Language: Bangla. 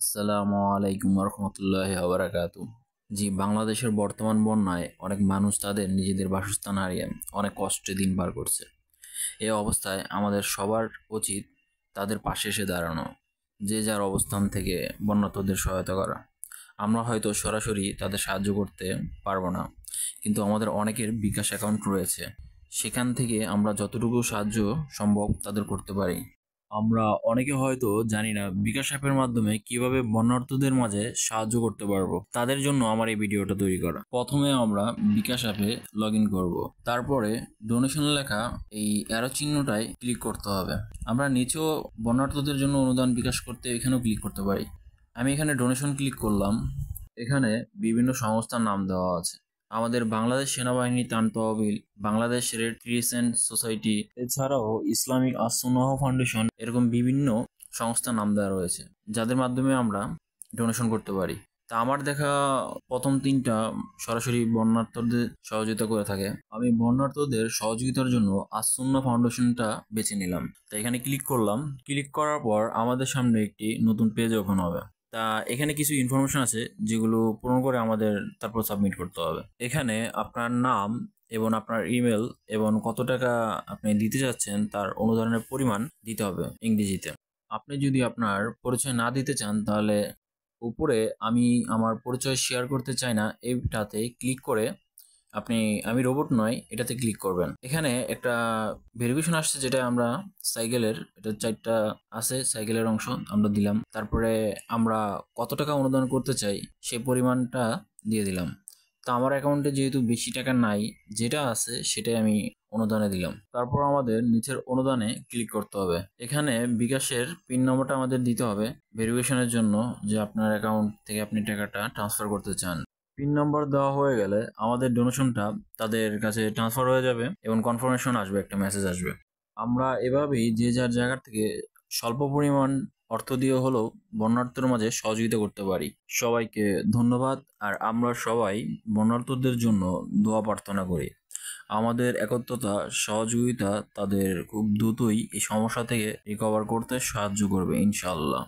আসসালামু আলাইকুম রহমতুল্লাহি ওয়া বারাকাতু। জি, বাংলাদেশের বর্তমান বন্যায় অনেক মানুষ তাদের নিজেদের বাসস্থান হারিয়ে অনেক কষ্টে দিন পার করছে। এই অবস্থায় আমাদের সবার উচিত তাদের পাশে এসে দাঁড়ানো, যে যার অবস্থান থেকে বন্যার্তদের সহায়তা করা। আমরা হয়তো সরাসরি তাদের সাহায্য করতে পারবো না, কিন্তু আমাদের অনেকের বিকাশ অ্যাকাউন্ট রয়েছে, সেখান থেকে আমরা যতটুকু সাহায্য সম্ভব তাদের করতে পারি। আমরা অনেকে হয়তো জানি না বিকাশ অ্যাপের মাধ্যমে কিভাবে বন্যার্তদের মাঝে সাহায্য করতে পারবো। তাদের জন্য আমার এই ভিডিওটা তৈরি করা। প্রথমে আমরা বিকাশ অ্যাপে লগ ইন করবো, তারপরে ডোনেশন লেখা এই অ্যারো চিহ্নটায় ক্লিক করতে হবে। আমরা নিচেও বন্যার্তদের জন্য অনুদান বিকাশ করতে এখানেও ক্লিক করতে পারি। আমি এখানে ডোনেশন ক্লিক করলাম। এখানে বিভিন্ন সংস্থার নাম দেওয়া আছে। আমাদের বাংলাদেশ সেনাবাহিনী ত্রাণ তহবিল, বাংলাদেশ রেড ক্রিসেন্ট সোসাইটি, এছাড়াও ইসলামিক আস-সুন্নাহ ফাউন্ডেশন, এরকম বিভিন্ন সংস্থার নাম দেওয়া রয়েছে, যাদের মাধ্যমে আমরা ডোনেশন করতে পারি। তা আমার দেখা প্রথম তিনটা সরাসরি বন্যার্থদের সহযোগিতা করে থাকে। আমি বন্যার্থদের সহযোগিতার জন্য আস-সুন্নাহ ফাউন্ডেশনটা বেছে নিলাম। তা এখানে ক্লিক করলাম। ক্লিক করার পর আমাদের সামনে একটি নতুন পেজ ওপেন হবে। তা এখানে কিছু ইনফরমেশন আছে যেগুলো পূরণ করে আমাদের তারপর সাবমিট করতে হবে। এখানে আপনার নাম এবং আপনার ইমেল এবং কত টাকা আপনি দিতে চাচ্ছেন তার অনুদানের পরিমাণ দিতে হবে ইংরেজিতে। আপনি যদি আপনার পরিচয় না দিতে চান তাহলে উপরে আমি আমার পরিচয় শেয়ার করতে চাই না এইটাতে ক্লিক করে আপনি আমি রোবট নয় এটাতে ক্লিক করবেন। এখানে একটা ভেরিফিকেশন আসছে, যেটা আমরা সাইকেলের এটা 4টা আছে সাইকেলের অংশ আমরা দিলাম। তারপরে আমরা কত টাকা অনুদান করতে চাই সেই পরিমাণটা দিয়ে দিলাম। তো আমার অ্যাকাউন্টে যেহেতু বেশি টাকা নাই, যেটা আছে সেটাই আমি অনুদানে দিলাম। তারপর আমাদের নিচের অনুদানে ক্লিক করতে হবে। এখানে বিকাশের পিন নম্বরটা আমাদের দিতে হবে ভেরিফিকেশনের জন্য, যে আপনার অ্যাকাউন্ট থেকে আপনি টাকাটা ট্রান্সফার করতে চান। পিন নাম্বার দেওয়া হয়ে গেলে আমাদের ডোনেশনটা তাদের কাছে ট্রান্সফার হয়ে যাবে এবং কনফার্মেশন আসবে, একটা মেসেজ আসবে। আমরা এভাবেই যে যার জায়গা থেকে স্বল্প পরিমাণ অর্থ দিয়ে হলেও বন্যার্থের মাঝে সহযোগিতা করতে পারি। সবাইকে ধন্যবাদ। আর আমরা সবাই বন্যার্থদের জন্য দোয়া প্রার্থনা করি। আমাদের একত্রতা সহযোগিতা তাদের খুব দ্রুতই এই সমস্যা থেকে রিকভার করতে সাহায্য করবে ইনশাআল্লাহ।